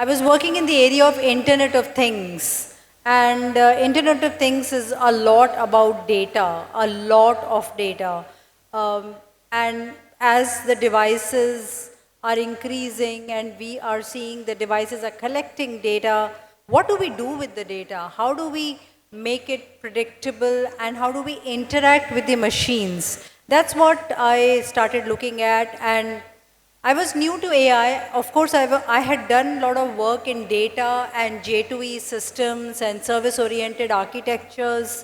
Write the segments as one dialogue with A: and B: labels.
A: I was working in the area of Internet of Things, and Internet of Things is a lot about data, a lot of data. Um, and as the devices are increasing and we are seeing the devices are collecting data, what do we do with the data? How do we make it predictable and how do we interact with the machines? That's what I started looking at, and I was new to AI. Of course, I had done a lot of work in data and J2E systems and service-oriented architectures.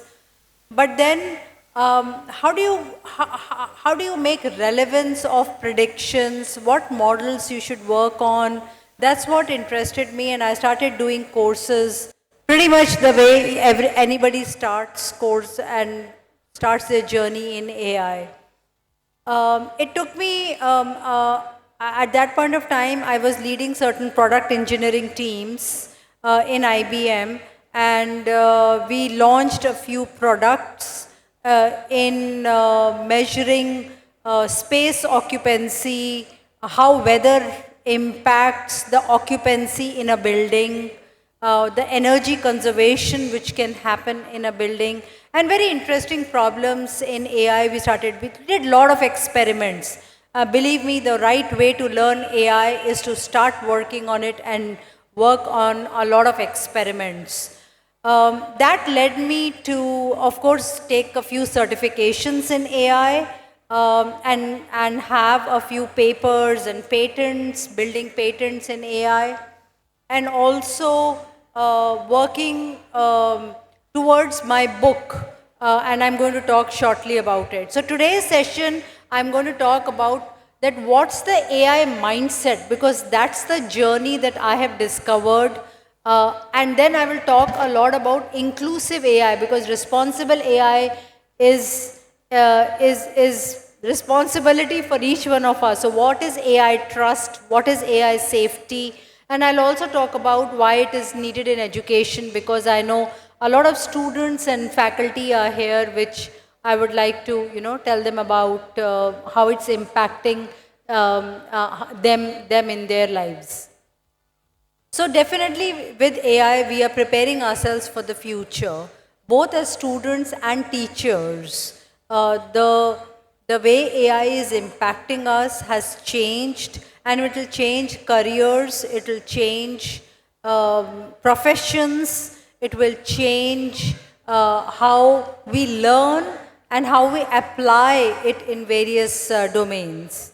A: But then, how do you make relevance of predictions? What models you should work on? That's what interested me, and I started doing courses. Pretty much the way anybody starts course and starts their journey in AI. It took me, at that point of time, I was leading certain product engineering teams in IBM, and we launched a few products in measuring space occupancy, how weather impacts the occupancy in a building, the energy conservation which can happen in a building, and very interesting problems in AI we did a lot of experiments. Believe me, the right way to learn AI is to start working on it and work on a lot of experiments. That led me to, of course, take a few certifications in AI and have a few papers and patents, building patents in AI, and also working towards my book, and I'm going to talk shortly about it. So today's session, I'm going to talk about that what's the AI mindset, because that's the journey that I have discovered. And then I will talk a lot about inclusive AI, because responsible AI is responsibility for each one of us. So what is AI trust? What is AI safety? And I'll also talk about why it is needed in education, because I know a lot of students and faculty are here, which I would like to, tell them about how it's impacting them in their lives. So definitely with AI, we are preparing ourselves for the future, both as students and teachers. The way AI is impacting us has changed, and it will change careers, it will change professions, it will change how we learn and how we apply it in various domains.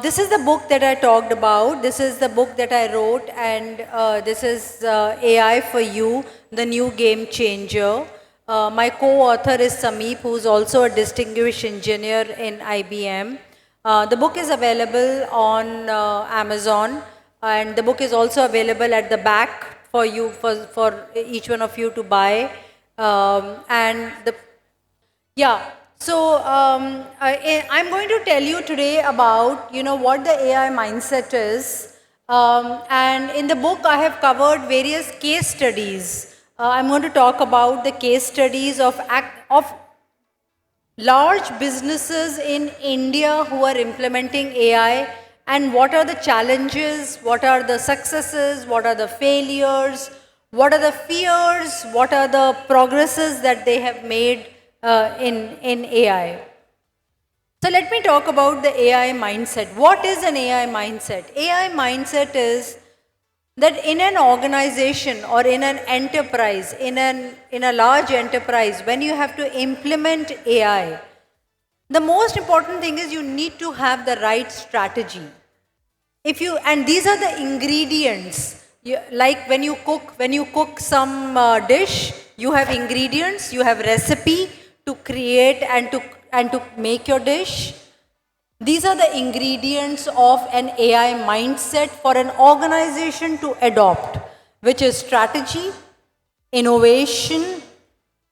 A: This is the book that I talked about. This is the book that I wrote, and this is AI for You, the New Game Changer. My co-author is Sameep, who is also a distinguished engineer in IBM. The book is available on Amazon, and the book is also available at the back for you, for each one of you to buy. So I'm going to tell you today about, what the AI mindset is. And in the book, I have covered various case studies. I'm going to talk about the case studies of large businesses in India who are implementing AI, and what are the challenges, what are the successes, what are the failures, what are the fears, what are the progresses that they have made in AI. So let me talk about the AI mindset. What is an AI mindset? AI mindset is that in an organization or in an enterprise, in a large enterprise, when you have to implement AI, the most important thing is you need to have the right strategy. And these are the ingredients. Like when you cook some dish, you have ingredients, you have recipe to create and to make your dish. These are the ingredients of an AI mindset for an organization to adopt, which is strategy, innovation,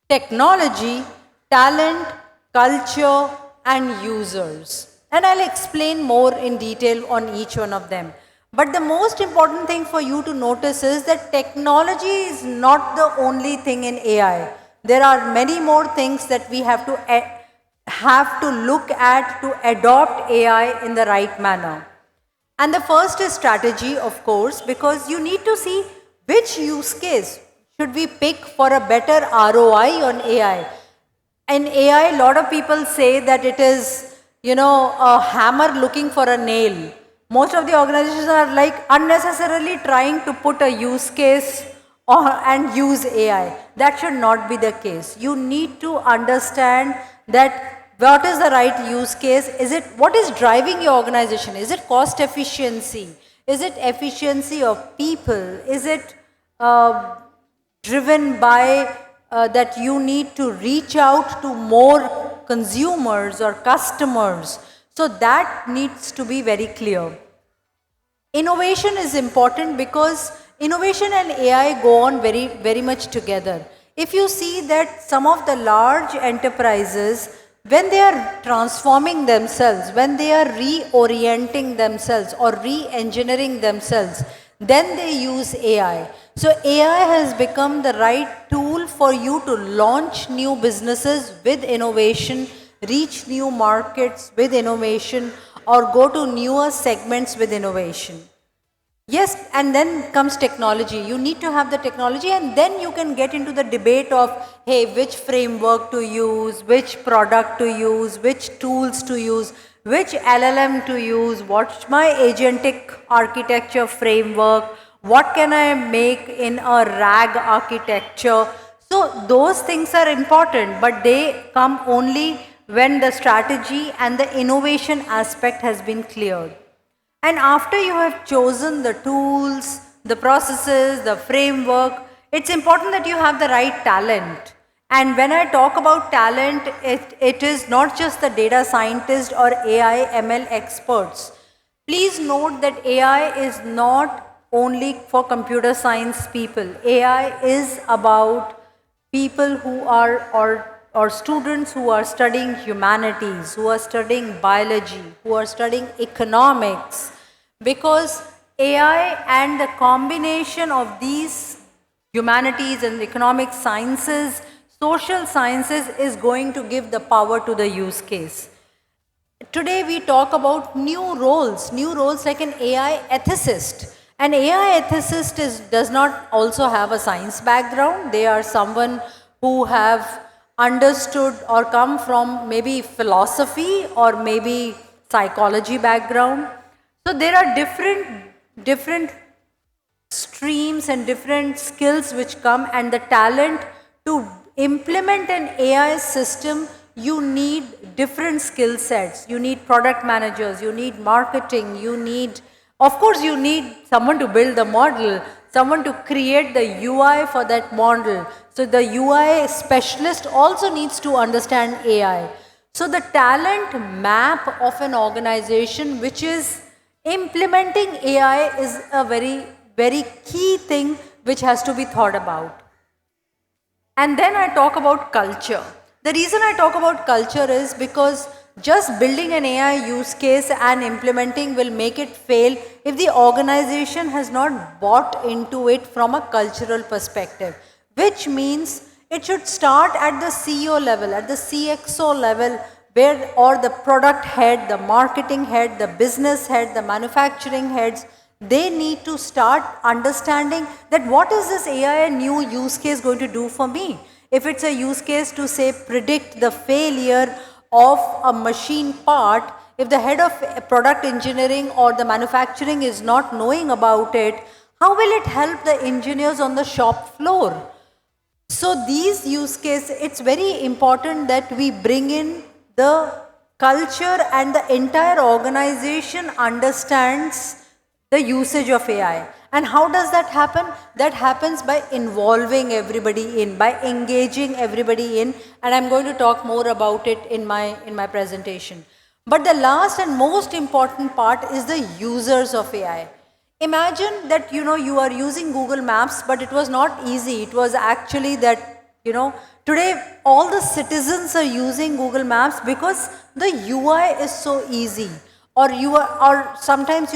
A: technology, talent, culture, and users. And I'll explain more in detail on each one of them. But the most important thing for you to notice is that technology is not the only thing in AI. There are many more things that we have to look at to adopt AI in the right manner. And the first is strategy, of course, because you need to see which use case should we pick for a better ROI on AI. In AI, a lot of people say that it is, a hammer looking for a nail. Most of the organizations are like unnecessarily trying to put a use case and use AI. That should not be the case. You need to understand that what is the right use case? What is driving your organization? Is it cost efficiency? Is it efficiency of people? Is it driven by that you need to reach out to more consumers or customers? So that needs to be very clear. Innovation is important because innovation and AI go on very, very much together. If you see that some of the large enterprises, when they are transforming themselves, when they are reorienting themselves or re-engineering themselves, then they use AI. So AI has become the right tool for you to launch new businesses with innovation, reach new markets with innovation, or go to newer segments with innovation. Yes, and then comes technology. You need to have the technology, and then you can get into the debate of, hey, which framework to use, which product to use, which tools to use, which LLM to use, what's my agentic architecture framework, what can I make in a RAG architecture. So those things are important, but they come only when the strategy and the innovation aspect has been cleared. And after you have chosen the tools, the processes, the framework, it's important that you have the right talent. And when I talk about talent, it is not just the data scientist or AI ML experts. Please note that AI is not only for computer science people. AI is about people who are or students who are studying humanities, who are studying biology, who are studying economics, because AI and the combination of these humanities and economic sciences, social sciences is going to give the power to the use case. Today we talk about new roles like an AI ethicist. An AI ethicist does not also have a science background. They are someone who have understood or come from maybe philosophy or maybe psychology background. So there are different streams and different skills which come, and the talent to implement an AI system, you need different skill sets. You need product managers, you need marketing, you need someone to build the model, someone to create the UI for that model. So the UI specialist also needs to understand AI. So the talent map of an organization which is implementing AI is a very, very key thing which has to be thought about. And then I talk about culture. The reason I talk about culture is because just building an AI use case and implementing will make it fail if the organization has not bought into it from a cultural perspective, which means it should start at the CEO level, at the CXO level, or the product head, the marketing head, the business head, the manufacturing heads. They need to start understanding that what is this AI new use case going to do for me? If it's a use case to say predict the failure of a machine part, if the head of product engineering or the manufacturing is not knowing about it, how will it help the engineers on the shop floor? So these use cases, it's very important that we bring in the culture and the entire organization understands the usage of AI. And how does that happen? That happens by involving everybody in, by engaging everybody in, and I'm going to talk more about it in my presentation. But the last and most important part is the users of AI. Imagine that you are using Google Maps, but it was not easy. It was actually that today all the citizens are using Google Maps because the UI is so easy, or sometimes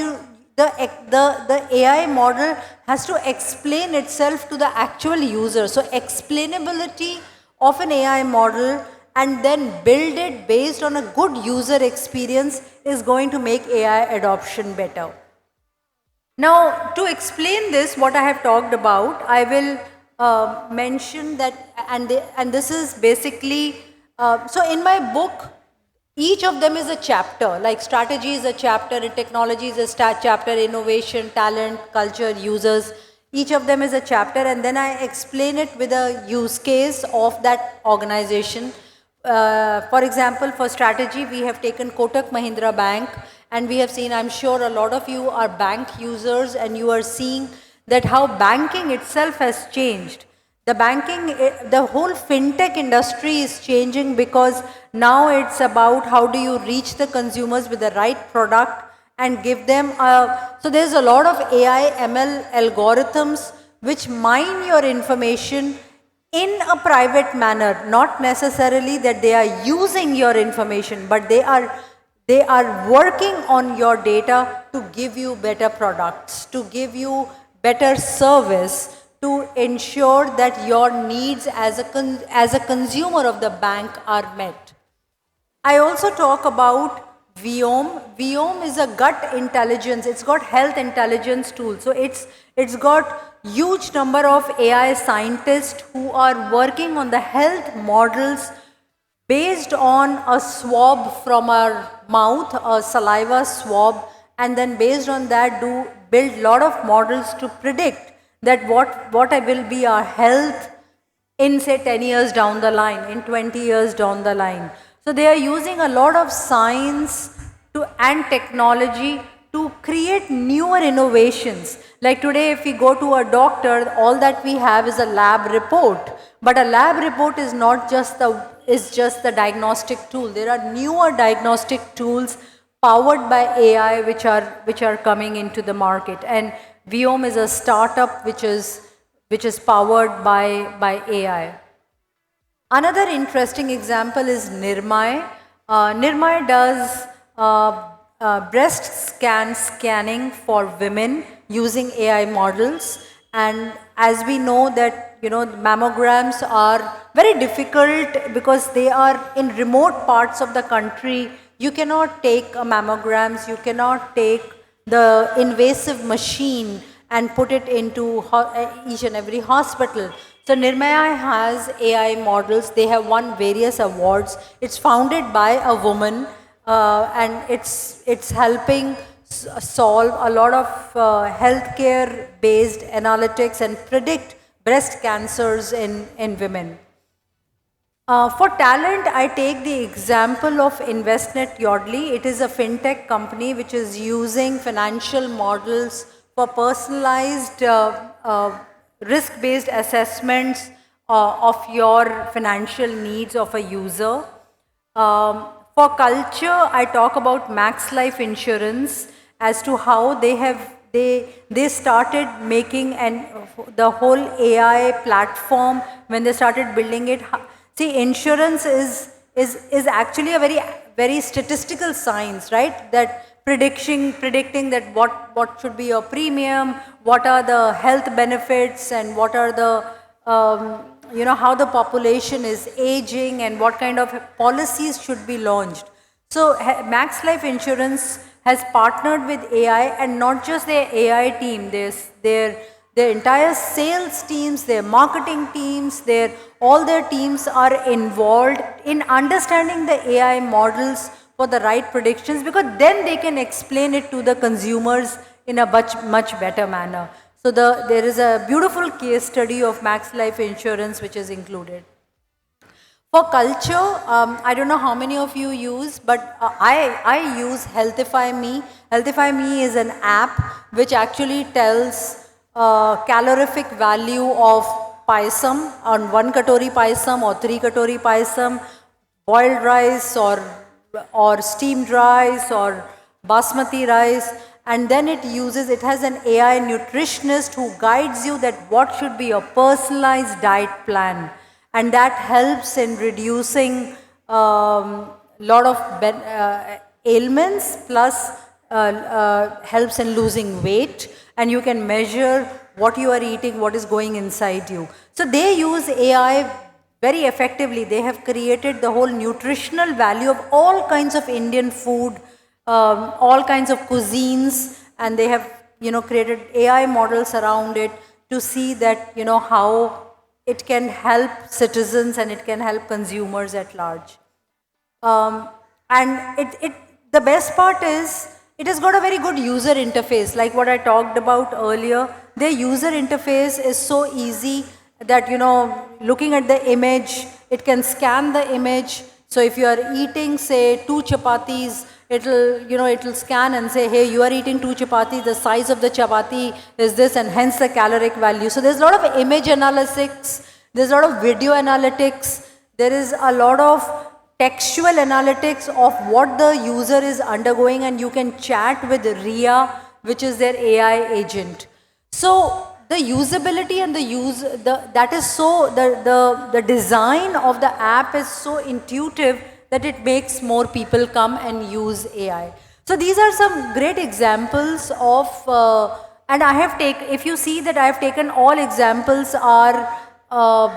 A: the AI model has to explain itself to the actual user. So explainability of an AI model and then build it based on a good user experience is going to make AI adoption better. Now, to explain this, what I have talked about, I will mention that, and this is basically, so in my book, each of them is a chapter, like strategy is a chapter, technology is a chapter, innovation, talent, culture, users, each of them is a chapter, and then I explain it with a use case of that organization. For example, for strategy, we have taken Kotak Mahindra Bank, and we have seen, I'm sure a lot of you are bank users, and you are seeing that how banking itself has changed. The the whole fintech industry is changing, because now it's about how do you reach the consumers with the right product and give them so there's a lot of AI ML algorithms which mine your information in a private manner, not necessarily that they are using your information, but they are working on your data to give you better products, to give you better service, to ensure that your needs as a consumer of the bank are met. I also talk about Viome. Viome is a gut intelligence. It's got health intelligence tool. So it's got huge number of AI scientists who are working on the health models based on a swab from our mouth, a saliva swab, and then based on that build lot of models to predict that what will be our health in say 10 years down the line, in 20 years down the line. So they are using a lot of science and technology to create newer innovations. Like today, if we go to a doctor, all that we have is a lab report. But a lab report is not just the diagnostic tool. There are newer diagnostic tools powered by AI which are coming into the market. And Viome is a startup which is powered by AI. Another interesting example is Nirmay. Nirmay does breast scanning for women using AI models, and as we know that mammograms are very difficult because they are in remote parts of the country. You cannot take mammograms, you cannot take the invasive machine and put it into each and every hospital. So Nirmaya has AI models. They have won various awards. It's founded by a woman, and it's helping solve a lot of healthcare based analytics and predict breast cancers in women. For talent, I take the example of Investnet Yodlee. It is a fintech company which is using financial models for personalized risk-based assessments of your financial needs of a user. For culture, I talk about Max Life Insurance as to how they started making the whole AI platform when they started building it. See, insurance is actually a very statistical science, right? That predicting that what should be your premium, what are the health benefits, and what are the how the population is aging, and what kind of policies should be launched. So Max Life Insurance has partnered with AI, and not just their AI team, their entire sales teams, their marketing teams, all their teams are involved in understanding the AI models for the right predictions, because then they can explain it to the consumers in a much better manner. So there is a beautiful case study of Max Life Insurance which is included. For culture, I don't know how many of you use, but I use Healthify Me. Healthify Me is an app which actually tells calorific value of paisam on 1 katori paisam or 3 katori paisam, boiled rice or steamed rice or basmati rice, and then it has an AI nutritionist who guides you that what should be a personalized diet plan, and that helps in reducing lot of ailments, plus helps in losing weight, and you can measure what you are eating, what is going inside you. So they use AI very effectively. They have created the whole nutritional value of all kinds of Indian food, all kinds of cuisines, and they have created AI models around it to see that, how it can help citizens and it can help consumers at large. And the best part is, it has got a very good user interface, like what I talked about earlier. Their user interface is so easy that, looking at the image, it can scan the image. So if you are eating, say, 2 chapatis, it'll scan and say, hey, you are eating 2 chapatis, the size of the chapati is this, and hence the caloric value. So there's a lot of image analytics, there's a lot of video analytics, there is a lot of textual analytics of what the user is undergoing, and you can chat with RIA, which is their AI agent. So the usability and the design of the app is so intuitive that it makes more people come and use AI. So these are some great examples of, and if you see that I have taken all examples are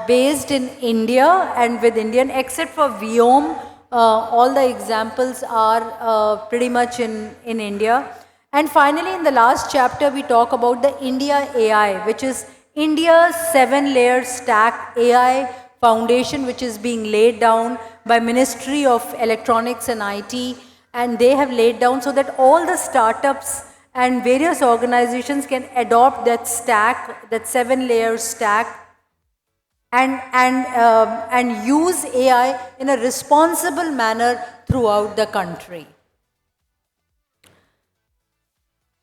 A: based in India and with Indian, except for Viome, all the examples are pretty much in India. And finally, in the last chapter, we talk about the India AI, which is India's 7-layer stack AI foundation, which is being laid down by Ministry of Electronics and IT, and they have laid down so that all the startups and various organizations can adopt that stack, that 7-layer stack, and use AI in a responsible manner throughout the country.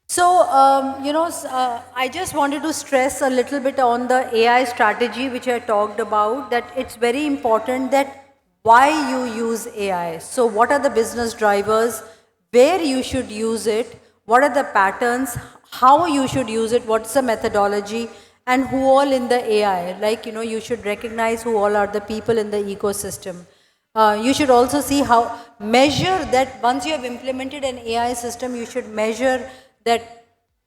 A: So, I just wanted to stress a little bit on the AI strategy which I talked about, that it's very important that why you use AI. So what are the business drivers, where you should use it, what are the patterns, how you should use it, what's the methodology, and who all in the AI. Like, you should recognize who all are the people in the ecosystem. You should also see measure that once you have implemented an AI system, you should measure that,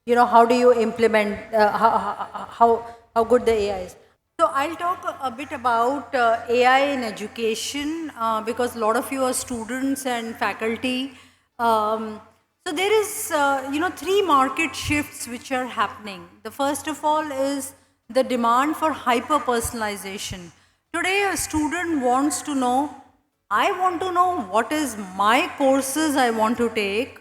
A: how do you implement, how good the AI is. So I'll talk a bit about AI in education because a lot of you are students and faculty. So there is, 3 market shifts which are happening. The first of all is the demand for hyper-personalization. Today a student wants to know, I want to know what is my courses I want to take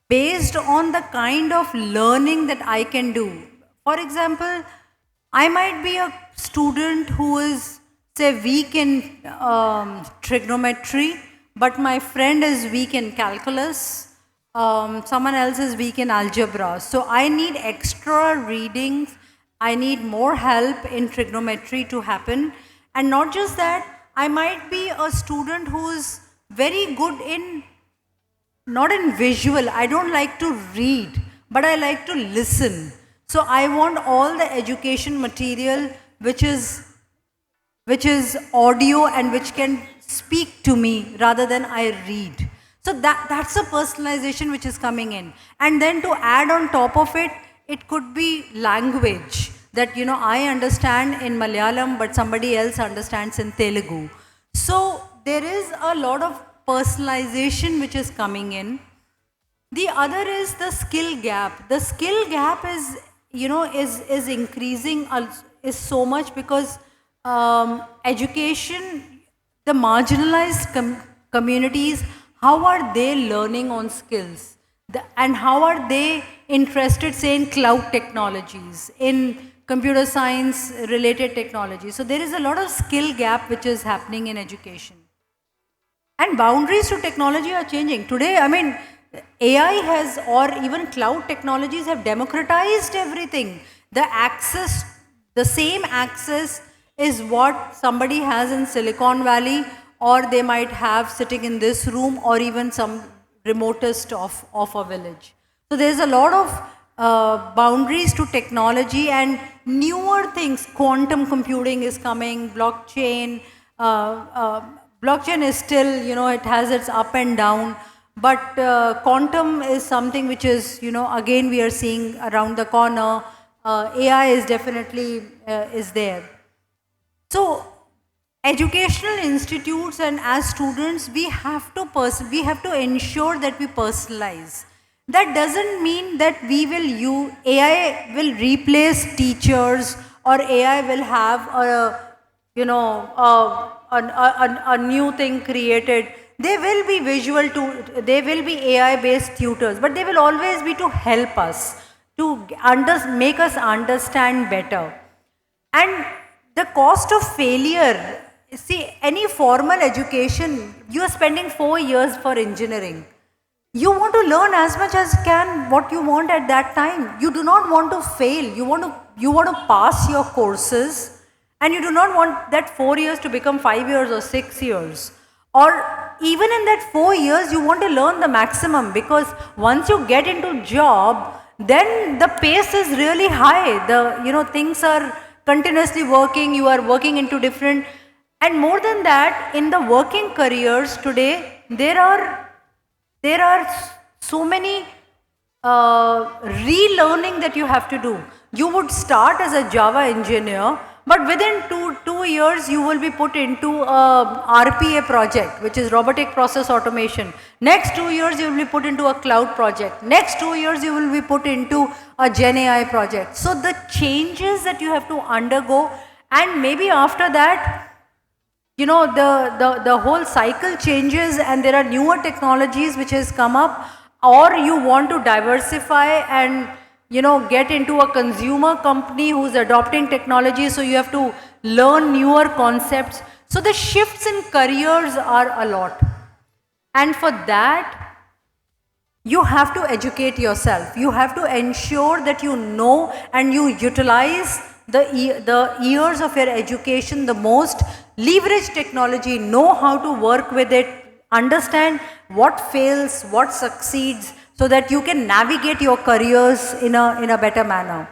A: based on the kind of learning that I can do. For example, I might be a student who is, say, weak in trigonometry, but my friend is weak in calculus, someone else is weak in algebra. So I need extra readings, I need more help in trigonometry to happen. And not just that, I might be a student who is very good in, not in visual, I don't like to read, but I like to listen. So I want all the education material which is audio and which can speak to me rather than I read. So that's a personalization which is coming in. And then to add on top of it, it could be language that, I understand in Malayalam, but somebody else understands in Telugu. So there is a lot of personalization which is coming in. The other is the skill gap. The skill gap is, is increasing, is so much because education, the marginalized communities, how are they learning on skills? And how are they interested, say, in cloud technologies, in computer science related technology? So there is a lot of skill gap which is happening in education. And boundaries to technology are changing. Today, AI has, or even cloud technologies have democratized everything. The same access is what somebody has in Silicon Valley, or they might have sitting in this room, or even some remotest of a village. So there's a lot of boundaries to technology and newer things. Quantum computing is coming, blockchain. Blockchain is still, it has its up and down, but quantum is something which is, again we are seeing around the corner. AI is definitely is there. So educational institutes and as students, we have to ensure that we personalize. That doesn't mean that AI will replace teachers, or AI will have a new thing created. They will be they will be AI based tutors, but they will always be to help us, to make us understand better. And the cost of failure, see, any formal education, you are spending 4 years for engineering. You want to learn as much as can what you want at that time. You do not want to fail. You want to pass your courses, and you do not want that 4 years to become 5 years or 6 years. Or even in that 4 years, you want to learn the maximum, because once you get into job, then the pace is really high. Things are continuously working. You are working into different, and more than that, in the working careers today, there are so many relearning that you have to do. You would start as a Java engineer, but within two years you will be put into a RPA project, which is robotic process automation. Next 2 years you will be put into a cloud project. Next 2 years you will be put into a Gen AI project. So the changes that you have to undergo, and maybe after that, the whole cycle changes, and there are newer technologies which has come up, or you want to diversify and get into a consumer company who's adopting technology, so you have to learn newer concepts. So the shifts in careers are a lot, and for that you have to educate yourself. You have to ensure that you know and you utilize the years of your education the most. Leverage technology, know how to work with it, understand what fails, what succeeds, so that you can navigate your careers in a better manner.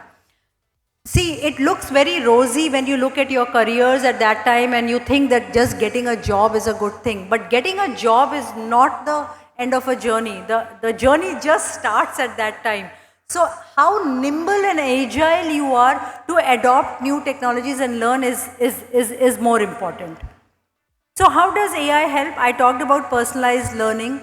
A: See, it looks very rosy when you look at your careers at that time and you think that just getting a job is a good thing. But getting a job is not the end of a journey. The journey just starts at that time. So how nimble and agile you are to adopt new technologies and learn is more important. So how does AI help? I talked about personalized learning.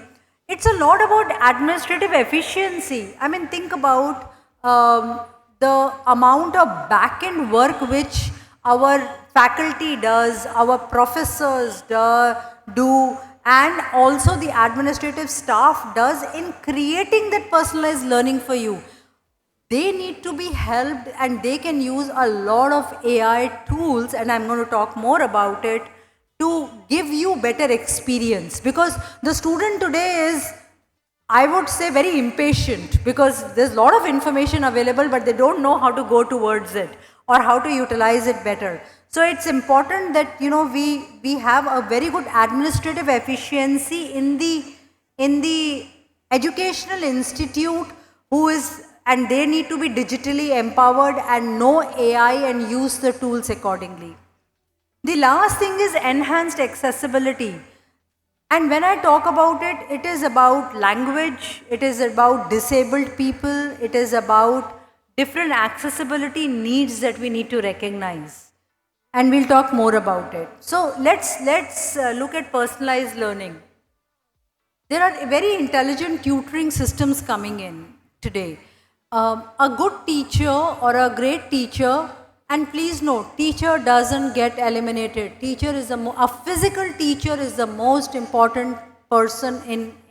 A: It's a lot about administrative efficiency. I mean, think about the amount of back-end work which our faculty does, our professors do, and also the administrative staff does in creating that personalized learning for you. They need to be helped, and they can use a lot of AI tools, and I'm going to talk more about it, to give you better experience. Because the student today is, I would say, very impatient, because there's a lot of information available, but they don't know how to go towards it or how to utilize it better. So it's important that we have a very good administrative efficiency in the educational institute and they need to be digitally empowered and know AI and use the tools accordingly. The last thing is enhanced accessibility. And when I talk about it, it is about language, it is about disabled people, it is about different accessibility needs that we need to recognize. And we'll talk more about it. So let's look at personalized learning. There are very intelligent tutoring systems coming in today. A good teacher or a great teacher, and please note, teacher doesn't get eliminated. Teacher is a physical teacher is the most important person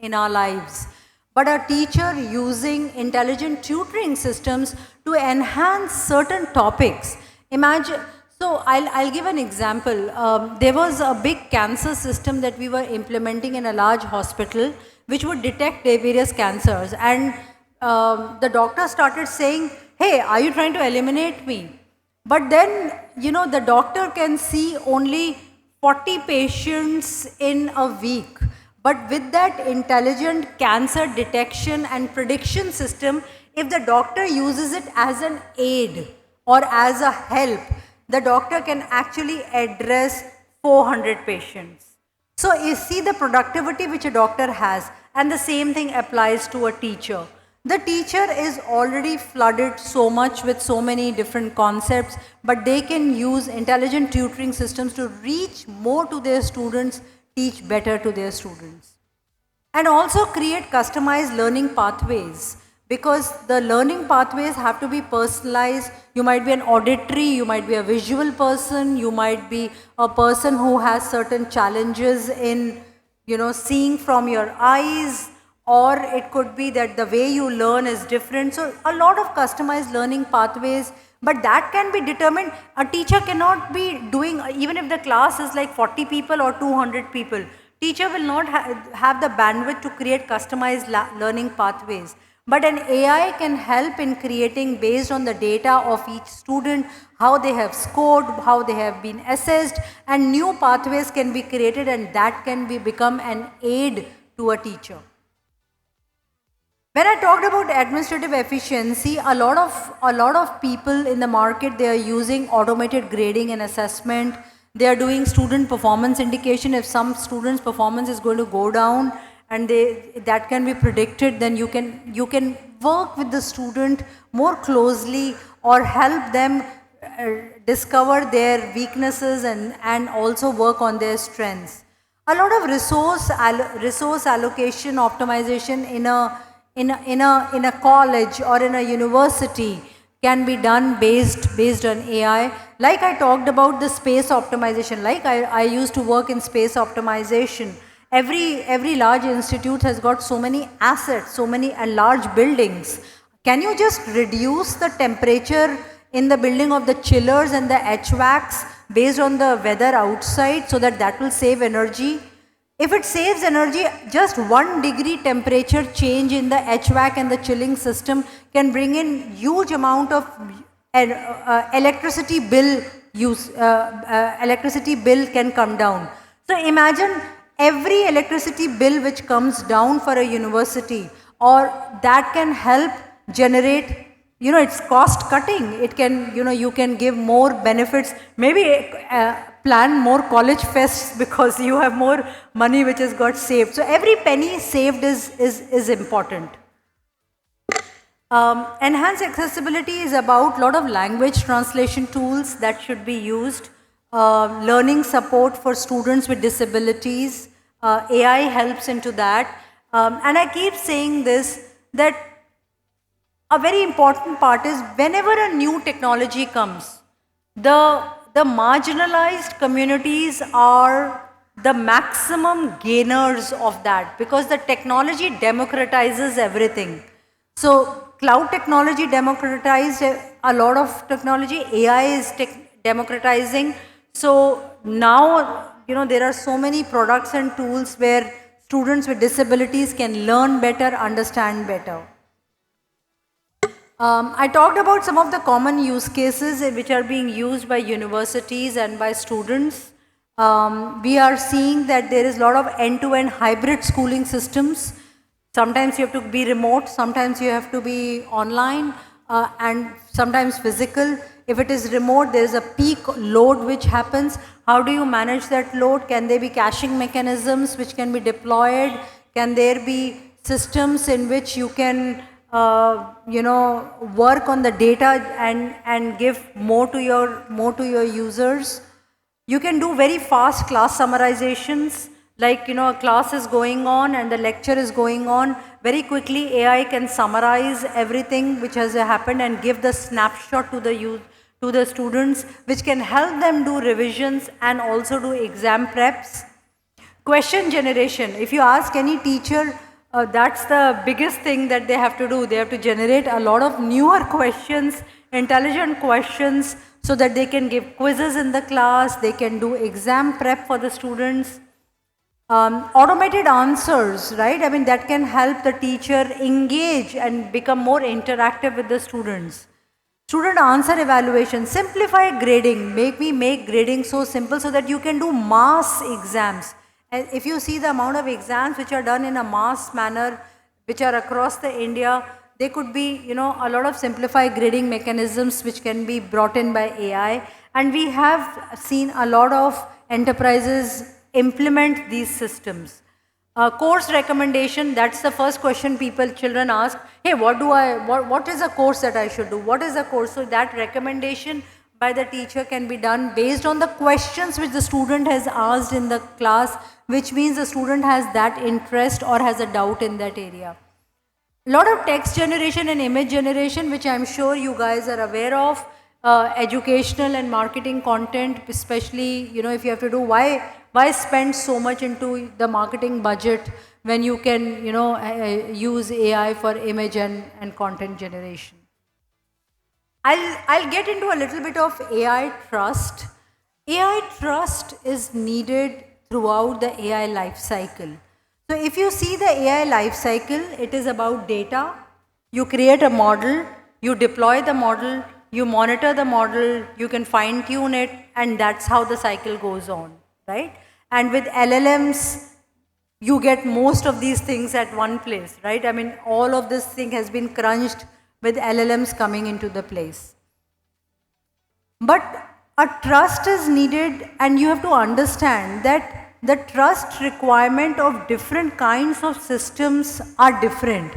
A: in our lives. But a teacher using intelligent tutoring systems to enhance certain topics. Imagine, so I'll give an example. There was a big cancer system that we were implementing in a large hospital, which would detect various cancers. And the doctor started saying, hey, are you trying to eliminate me? But then, the doctor can see only 40 patients in a week. But with that intelligent cancer detection and prediction system, if the doctor uses it as an aid or as a help, the doctor can actually address 400 patients. So you see the productivity which a doctor has, and the same thing applies to a teacher. The teacher is already flooded so much with so many different concepts, but they can use intelligent tutoring systems to reach more to their students, teach better to their students. And also create customized learning pathways, because the learning pathways have to be personalized. You might be an auditory, you might be a visual person, you might be a person who has certain challenges in, seeing from your eyes, or it could be that the way you learn is different. So a lot of customized learning pathways, but that can be determined. A teacher cannot be doing, even if the class is like 40 people or 200 people, teacher will not have the bandwidth to create customized learning pathways. But an AI can help in creating based on the data of each student, how they have scored, how they have been assessed, and new pathways can be created, and that can become an aid to a teacher. When I talked about administrative efficiency, a lot of people in the market, they are using automated grading and assessment. They are doing student performance indication. If some student's performance is going to go down and that can be predicted, then you can work with the student more closely or help them discover their weaknesses and also work on their strengths. A lot of resource allocation optimization in a college or in a university can be done based on AI. Like I talked about the space optimization, like I used to work in space optimization. Every large institute has got so many assets, so many large buildings. Can you just reduce the temperature in the building of the chillers and the HVACs based on the weather outside, so that will save energy? If it saves energy, just 1 degree temperature change in the HVAC and the chilling system can bring in huge amount of electricity bill use. Electricity bill can come down. So imagine every electricity bill which comes down for a university, or that can help generate, it's cost cutting. It can, you can give more benefits. Maybe plan more college fests because you have more money which has got saved. So every penny saved is important. Enhanced accessibility is about lot of language translation tools that should be used. Learning support for students with disabilities. AI helps into that. And I keep saying this, that a very important part is whenever a new technology comes, the marginalized communities are the maximum gainers of that, because the technology democratizes everything. So cloud technology democratized a lot of technology, AI is democratizing. So now, there are so many products and tools where students with disabilities can learn better, understand better. I talked about some of the common use cases which are being used by universities and by students. We are seeing that there is a lot of end-to-end hybrid schooling systems. Sometimes you have to be remote, sometimes you have to be online, and sometimes physical. If it is remote, there is a peak load which happens. How do you manage that load? Can there be caching mechanisms which can be deployed? Can there be systems in which you can work on the data and give more to your users? You can do very fast class summarizations, like a class is going on and the lecture is going on. Very quickly AI can summarize everything which has happened and give the snapshot to the students, which can help them do revisions and also do exam preps. Question generation. If you ask any teacher, that's the biggest thing that they have to do. They have to generate a lot of newer questions, intelligent questions, so that they can give quizzes in the class, they can do exam prep for the students. Automated answers, right? I mean, that can help the teacher engage and become more interactive with the students. Student answer evaluation, simplify grading, make grading so simple so that you can do mass exams. And if you see the amount of exams which are done in a mass manner, which are across the India, they could be, a lot of simplified grading mechanisms which can be brought in by AI. And we have seen a lot of enterprises implement these systems. Course recommendation, that's the first question children ask. Hey, what is a course that I should do? What is a course? So that recommendation by the teacher can be done based on the questions which the student has asked in the class, which means the student has that interest or has a doubt in that area. A lot of text generation and image generation, which I'm sure you guys are aware of, educational and marketing content, especially, if you have to do, why spend so much into the marketing budget when you can, use AI for image and content generation. I'll get into a little bit of AI trust. AI trust is needed throughout the AI life cycle. So if you see the AI life cycle, it is about data. You create a model, you deploy the model, you monitor the model, you can fine tune it, and that's how the cycle goes on, right? And with LLMs, you get most of these things at one place, right? I mean, all of this thing has been crunched with LLMs coming into the place. But a trust is needed, and you have to understand that the trust requirement of different kinds of systems are different.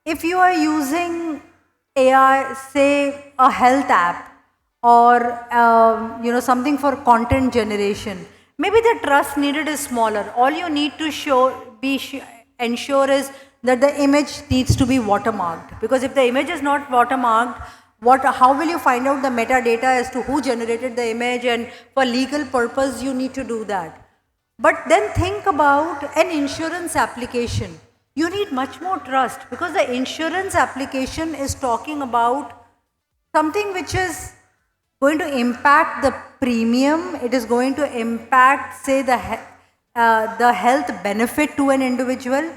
A: If you are using AI, say a health app, or something for content generation, maybe the trust needed is smaller. All you need to ensure is that the image needs to be watermarked, because if the image is not watermarked, how will you find out the metadata as to who generated the image, and for legal purpose you need to do that. But then think about an insurance application. You need much more trust, because the insurance application is talking about something which is going to impact the premium, it is going to impact, say, the health benefit to an individual.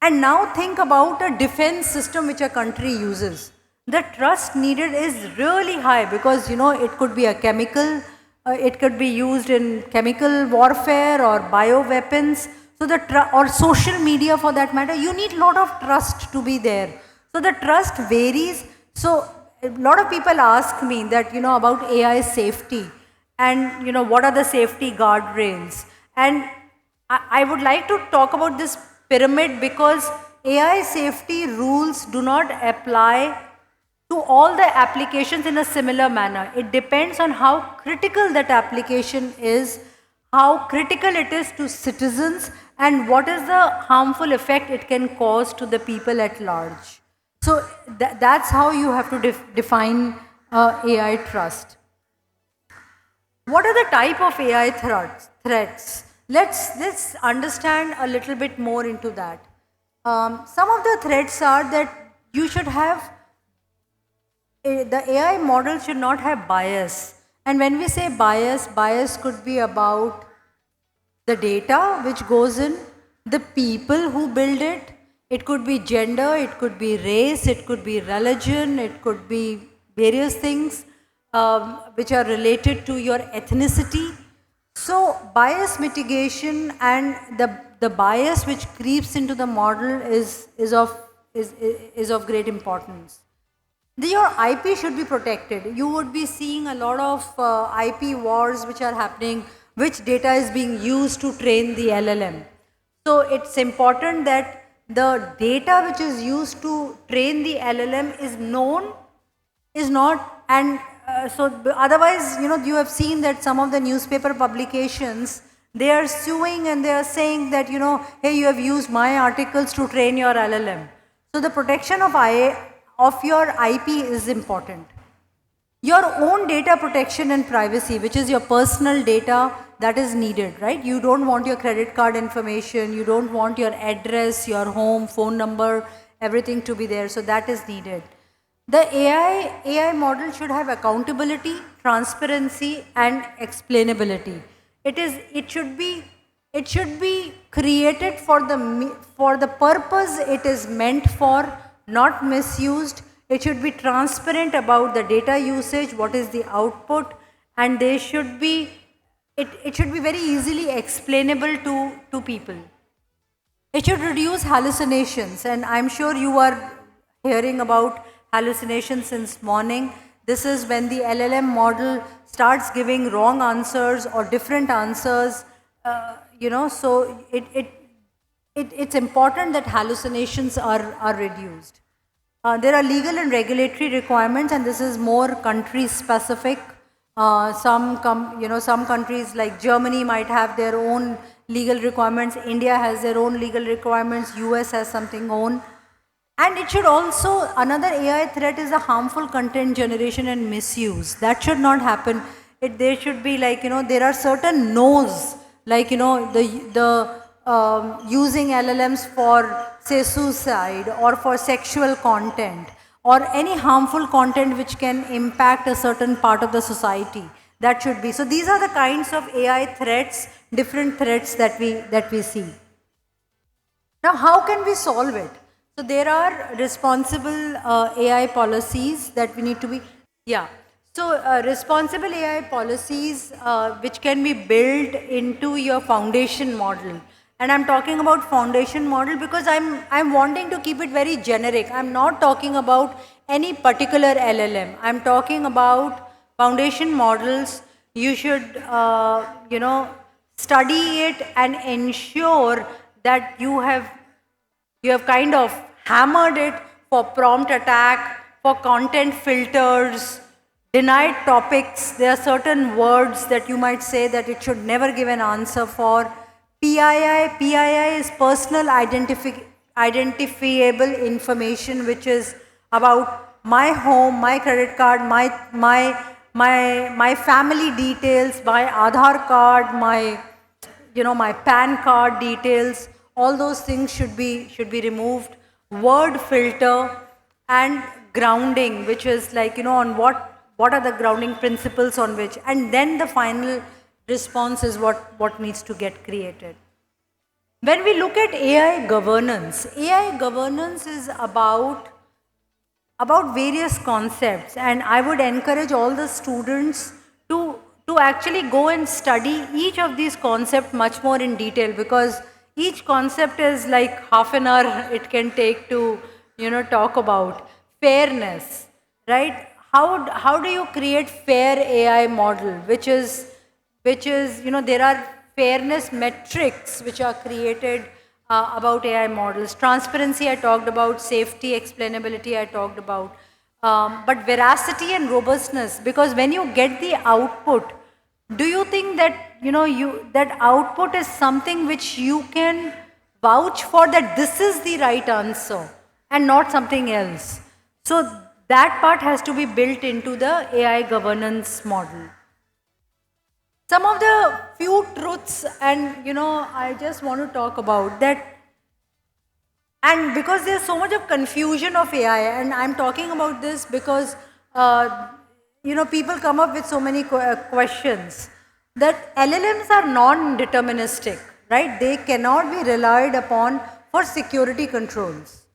A: And now think about a defense system which a country uses. The trust needed is really high, because it could be a chemical, it could be used in chemical warfare or bioweapons, so or social media for that matter. You need a lot of trust to be there. So the trust varies. So a lot of people ask me that about AI safety, and what are the safety guardrails, and I would like to talk about this pyramid, because AI safety rules do not apply to all the applications in a similar manner. It depends on how critical that application is, how critical it is to citizens, and what is the harmful effect it can cause to the people at large. So that's how you have to define AI trust. What are the type of AI threats? Let's understand a little bit more into that. Some of the threats are that you should have, the AI model should not have bias. And when we say bias could be about the data which goes in, the people who build it. It could be gender, it could be race, it could be religion, it could be various things which are related to your ethnicity. So bias mitigation and the bias which creeps into the model is of great importance. Your IP should be protected. You would be seeing a lot of IP wars which are happening, which data is being used to train the LLM. So it's important that the data which is used to train the LLM is known, is not, and so otherwise, you have seen that some of the newspaper publications, they are suing and they are saying that, hey, you have used my articles to train your LLM. So the protection of your IP is important. Your own data protection and privacy, which is your personal data, that is needed, right? You don't want your credit card information, you don't want your address, your home, phone number, everything to be there, so that is needed. The AI model should have accountability, transparency, and explainability. It should be created for the purpose it is meant for, not misused. It should be transparent about the data usage, what is the output, and it should be very easily explainable to people. It should reduce hallucinations, and I'm sure you are hearing about hallucinations since morning. This is when the LLM model starts giving wrong answers or different answers, so it's important that hallucinations are reduced. There are legal and regulatory requirements, and this is more country specific. Some countries like Germany might have their own legal requirements. India has their own legal requirements. US has something own. And it should also, another AI threat is the harmful content generation and misuse. That should not happen. There should be like, there are certain no's, like, using LLMs for, say, suicide or for sexual content or any harmful content which can impact a certain part of the society. That should be. So these are the kinds of AI threats, different threats that we see. Now, how can we solve it? So there are responsible AI policies that we need to be, yeah. So responsible AI policies which can be built into your foundation model. And I'm talking about foundation model because I'm wanting to keep it very generic. I'm not talking about any particular LLM. I'm talking about foundation models. You should, study it and ensure that you have kind of hammered it for prompt attack, for content filters, denied topics. There are certain words that you might say that it should never give an answer for. PII is personal identifiable information, which is about my home, my credit card, my family details, my Aadhaar card, my PAN card details. All those things should be removed. Word filter and grounding, which is like, on what are the grounding principles on which, and then the final response is what needs to get created. When we look at AI governance is about various concepts, and I would encourage all the students to actually go and study each of these concepts much more in detail, because each concept is like half an hour it can take to talk about. Fairness, right? How do you create fair AI model, which is there are fairness metrics which are created about AI models. Transparency I talked about, safety, explainability I talked about, but veracity and robustness, because when you get the output, do you think that that output is something which you can vouch for, that this is the right answer and not something else? So that part has to be built into the AI governance model. Some of the few truths, and I just want to talk about that. And because there's so much of confusion of AI, and I'm talking about this because people come up with so many questions, that LLMs are non-deterministic, right? They cannot be relied upon for security controls.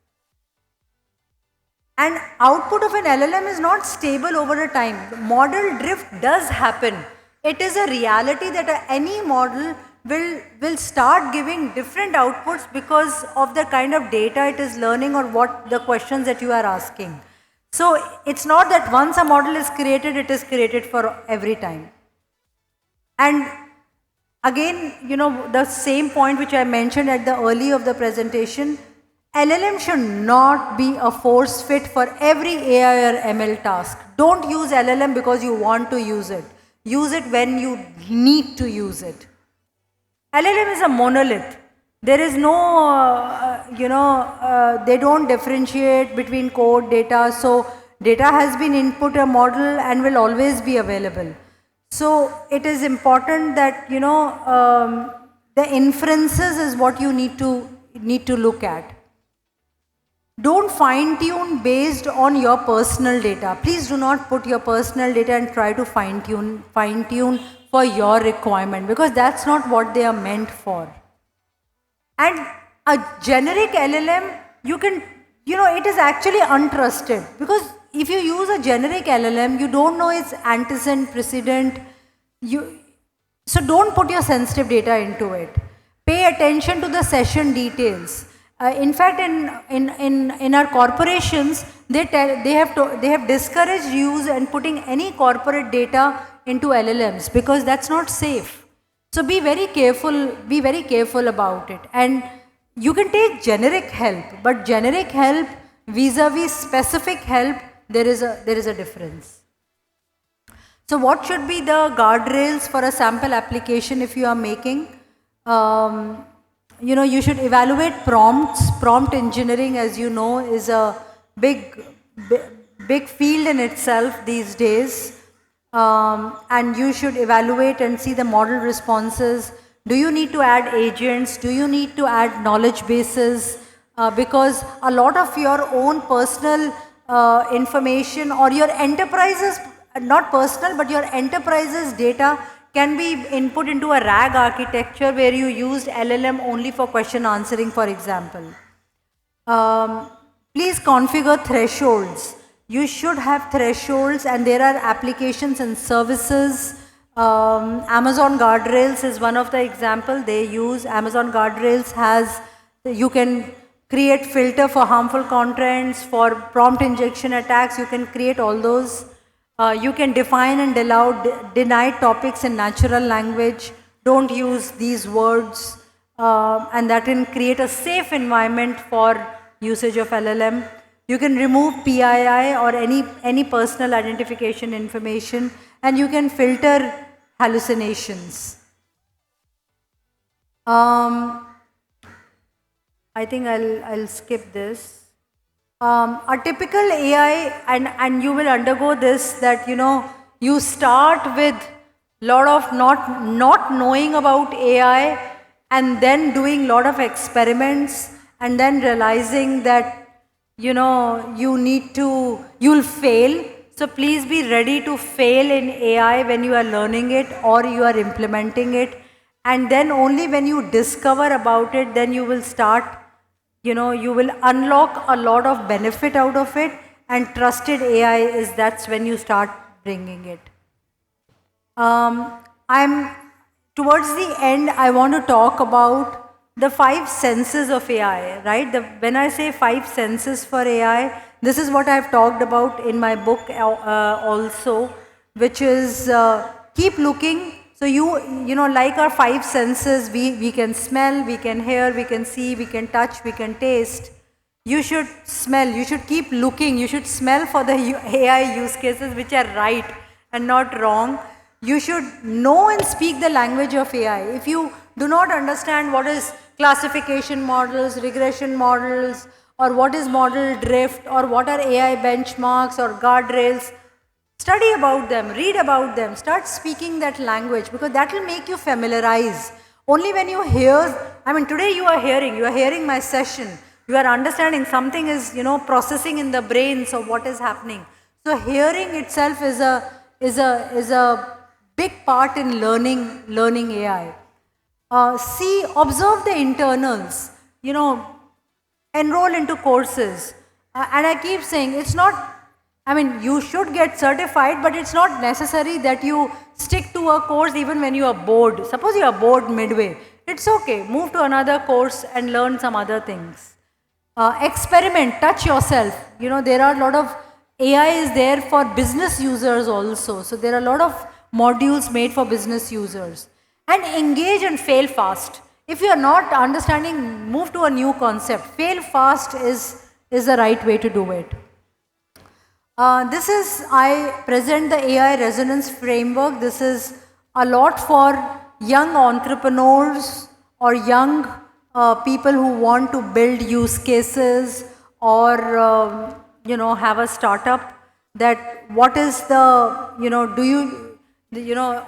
A: And output of an LLM is not stable over a time. Model drift does happen. It is a reality that any model will start giving different outputs because of the kind of data it is learning or what the questions that you are asking. So it's not that once a model is created, it is created for every time. And again, the same point which I mentioned at the early of the presentation, LLM should not be a force fit for every AI or ML task. Don't use LLM because you want to use it. Use it when you need to use it. LLM is a monolith. There is no, they don't differentiate between code, data. So data has been input a model and will always be available. So it is important that, the inferences is what you need to look at. Don't fine tune based on your personal data. Please do not put your personal data and try to fine tune for your requirement, because that's not what they are meant for. And a generic LLM, you can, it is actually untrusted, because if you use a generic LLM, you don't know its antecedent, precedent. So don't put your sensitive data into it. Pay attention to the session details. In fact, in our corporations, they have discouraged use and putting any corporate data into LLMs, because that's not safe. So be very careful about it. And you can take generic help, but generic help vis-a-vis specific help, there is a difference. So what should be the guardrails for a sample application if you are making? You should evaluate prompts. Prompt engineering, as you know, is a big, big, big field in itself these days. And you should evaluate and see the model responses. Do you need to add agents? Do you need to add knowledge bases? Because a lot of your own personal information or your enterprises, not personal, but your enterprises data can be input into a RAG architecture where you used LLM only for question answering, for example. Please configure thresholds. You should have thresholds, and there are applications and services. Amazon Guardrails is one of the example they use. Amazon Guardrails has, you can create filter for harmful contents, for prompt injection attacks, you can create all those. You can define and deny topics in natural language. Don't use these words, and that can create a safe environment for usage of LLM. You can remove PII or any personal identification information, and you can filter hallucinations. I think I'll skip this. A typical AI, and you will undergo this, that you start with lot of not knowing about AI, and then doing lot of experiments, and then realizing that you'll fail. So please be ready to fail in AI when you are learning it or you are implementing it, and then only when you discover about it, then you will start, you will unlock a lot of benefit out of it, and trusted AI that's when you start bringing it. I'm towards the end, I want to talk about the 5 senses of AI, right? When I say 5 senses for AI, this is what I've talked about in my book also, which is keep looking. So like our 5 senses, we can smell, we can hear, we can see, we can touch, we can taste. You should smell, you should keep looking, you should smell for the AI use cases which are right and not wrong. You should know and speak the language of AI. If you do not understand what is classification models, regression models, or what is model drift, or what are AI benchmarks or guardrails, study about them, read about them, start speaking that language, because that will make you familiarize. Only when you hear, today you are hearing my session, you are understanding something is, processing in the brain, so what is happening. So hearing itself is a big part in learning AI. Observe the internals, enroll into courses. And I keep saying, it's not, you should get certified, but it's not necessary that you stick to a course even when you are bored. Suppose you are bored midway. It's okay, move to another course and learn some other things. Experiment, touch yourself. There are a lot of AI is there for business users also. So there are a lot of modules made for business users. And engage and fail fast. If you are not understanding, move to a new concept. Fail fast is the right way to do it. I present the AI resonance framework. This is a lot for young entrepreneurs or young people who want to build use cases or, have a startup. That what is the,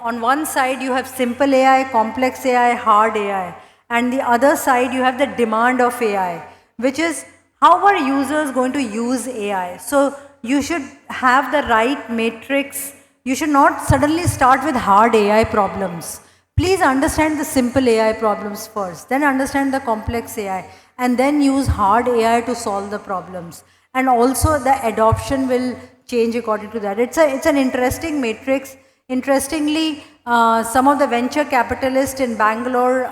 A: on one side you have simple AI, complex AI, hard AI. And the other side you have the demand of AI, which is how are users going to use AI. So you should have the right matrix. You should not suddenly start with hard AI problems. Please understand the simple AI problems first, then understand the complex AI, and then use hard AI to solve the problems. And also the adoption will change according to that. It's an interesting matrix. Interestingly, some of the venture capitalists in Bangalore,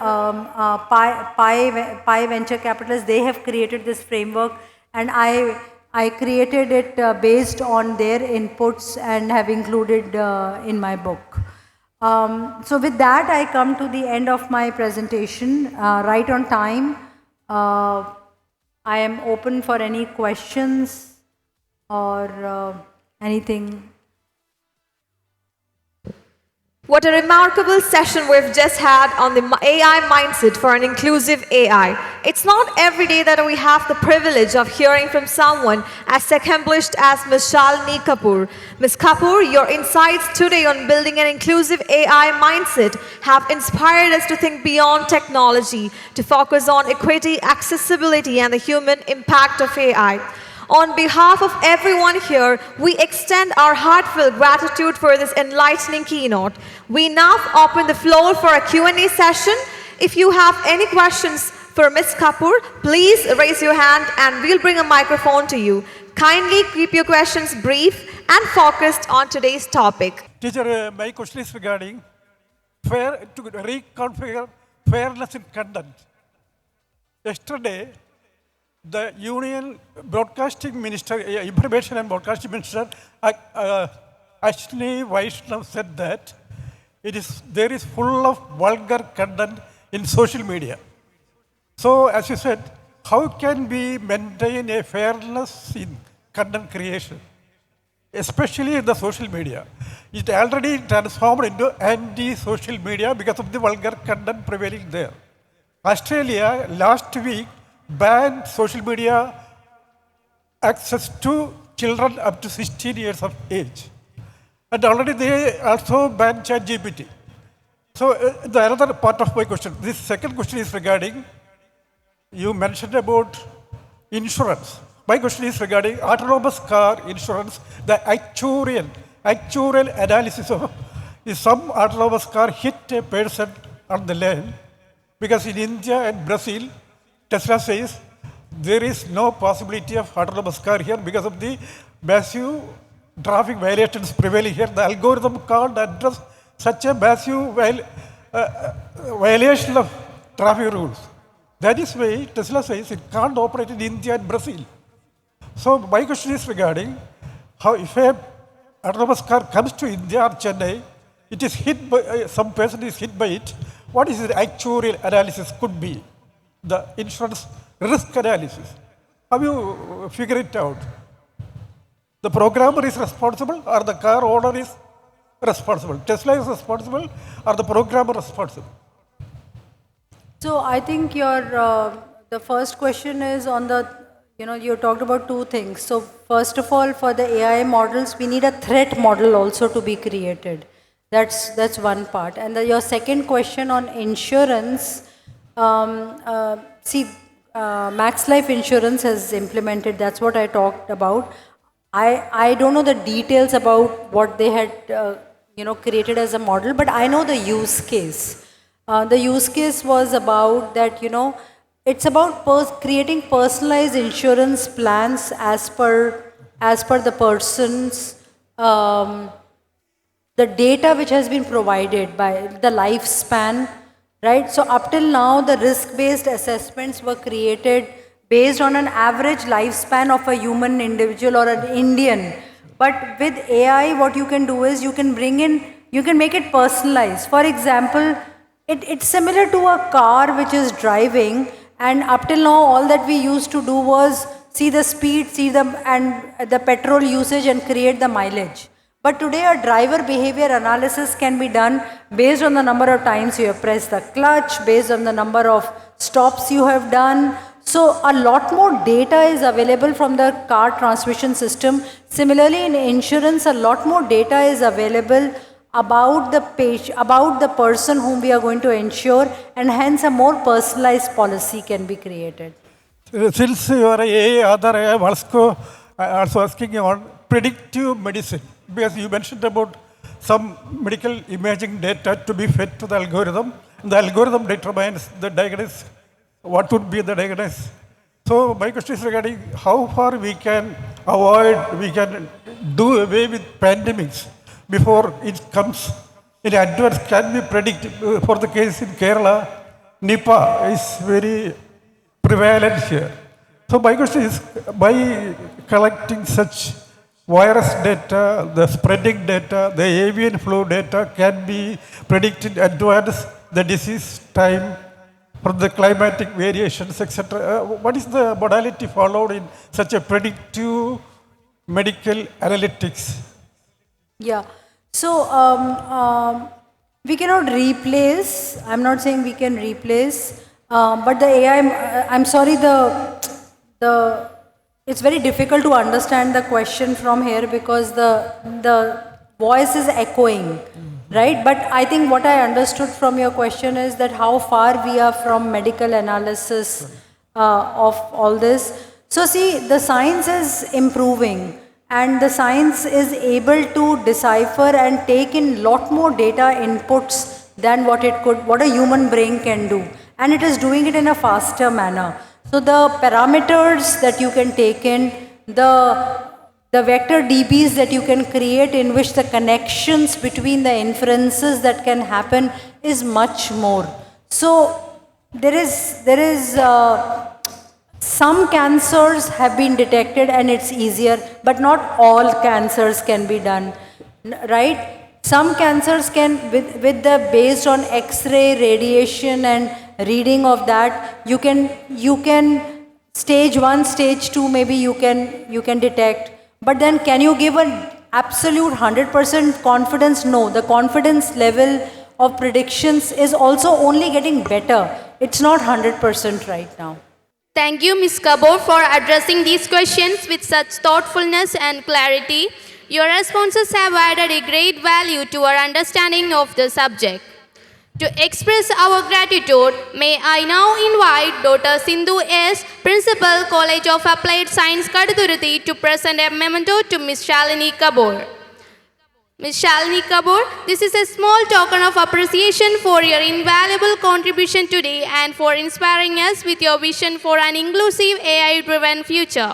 A: Pi venture capitalists, they have created this framework, and I created it based on their inputs and have included in my book. So with that, I come to the end of my presentation, right on time. I am open for any questions or anything.
B: What a remarkable session we've just had on the AI mindset for an inclusive AI. It's not every day that we have the privilege of hearing from someone as accomplished as Ms. Shalini Kapoor. Ms. Kapoor, your insights today on building an inclusive AI mindset have inspired us to think beyond technology, to focus on equity, accessibility, and the human impact of AI. On behalf of everyone here, we extend our heartfelt gratitude for this enlightening keynote. We now open the floor for a Q&A session. If you have any questions for Ms. Kapoor, please raise your hand and we'll bring a microphone to you. Kindly keep your questions brief and focused on today's topic.
C: Teacher, my question is regarding to reconfigure fairness in content. Yesterday, the Union Broadcasting Minister, Information and Broadcasting Minister, Ashwini Vaishnav said that there is full of vulgar content in social media. So, as you said, how can we maintain a fairness in content creation, especially in the social media? It already transformed into anti-social media because of the vulgar content prevailing there. Australia last week banned social media access to children up to 16 years of age. And already they also banned ChatGPT. So the another part of my question, this second question is regarding, you mentioned about insurance. My question is regarding autonomous car insurance, the actuarial analysis of if some autonomous car hit a person on the lane, because in India and Brazil, Tesla says there is no possibility of autonomous car here because of the massive traffic violations prevailing here. The algorithm can't address such a massive violation of traffic rules. That is why Tesla says it can't operate in India and Brazil. So my question is regarding how if a autonomous car comes to India or Chennai, it is hit by some person is hit by it. What is the actuarial analysis could be? The insurance risk analysis. Have you figured it out? The programmer is responsible or the car owner is responsible? Tesla is responsible or the programmer responsible?
A: So I think the first question is on the, you talked about two things. So first of all, for the AI models, we need a threat model also to be created. That's one part. And your second question on insurance, Max Life Insurance has implemented, that's what I talked about. I don't know the details about what they had, created as a model, but I know the use case. The use case was about that, it's about creating personalized insurance plans as per the person's, the data which has been provided by the lifespan, right? So up till now, the risk-based assessments were created based on an average lifespan of a human individual or an Indian. But with AI, what you can do is you can make it personalized. For example, it's similar to a car which is driving, and up till now, all that we used to do was see the speed, and the petrol usage and create the mileage. But today a driver behavior analysis can be done based on the number of times you have pressed the clutch, based on the number of stops you have done. So a lot more data is available from the car transmission system. Similarly, in insurance, a lot more data is available about the person whom we are going to insure, and hence a more personalized policy can be created.
C: Since you are AI author, I am also asking on predictive medicine, because you mentioned about some medical imaging data to be fed to the algorithm. The algorithm determines the diagnosis, what would be the diagnosis. So my question is regarding how far we can do away with pandemics before it comes in advance. Can we predict? For the case in Kerala, Nipah is very prevalent here. So my question is, by collecting such virus data, the spreading data, the avian flu data, can be predicted in advance the disease time from the climatic variations, etc. What is the modality followed in such a predictive medical analytics?
A: Yeah. So We cannot replace, I'm not saying we can replace, but the AI, I'm sorry, it's very difficult to understand the question from here because the voice is echoing, right? But I think what I understood from your question is that how far we are from medical analysis of all this. So see, the science is improving and the science is able to decipher and take in lot more data inputs than what a human brain can do. And it is doing it in a faster manner. So the parameters that you can take in, the vector DBs that you can create in which the connections between the inferences that can happen is much more. So there is some cancers have been detected and it's easier, but not all cancers can be done, right? Some cancers can, with the based on X-ray, radiation and reading of that, you can stage 1, stage 2, maybe you can detect. But then can you give an absolute 100% confidence? No, the confidence level of predictions is also only getting better. It's not 100% right now.
D: Thank you, Ms. Kapoor, for addressing these questions with such thoughtfulness and clarity. Your responses have added a great value to our understanding of the subject. To express our gratitude, may I now invite Dr. Sindhu S., Principal, College of Applied Science, Kaduthuruthi, to present a memento to Ms. Shalini Kapoor. Ms. Shalini Kapoor, this is a small token of appreciation for your invaluable contribution today and for inspiring us with your vision for an inclusive AI-driven future.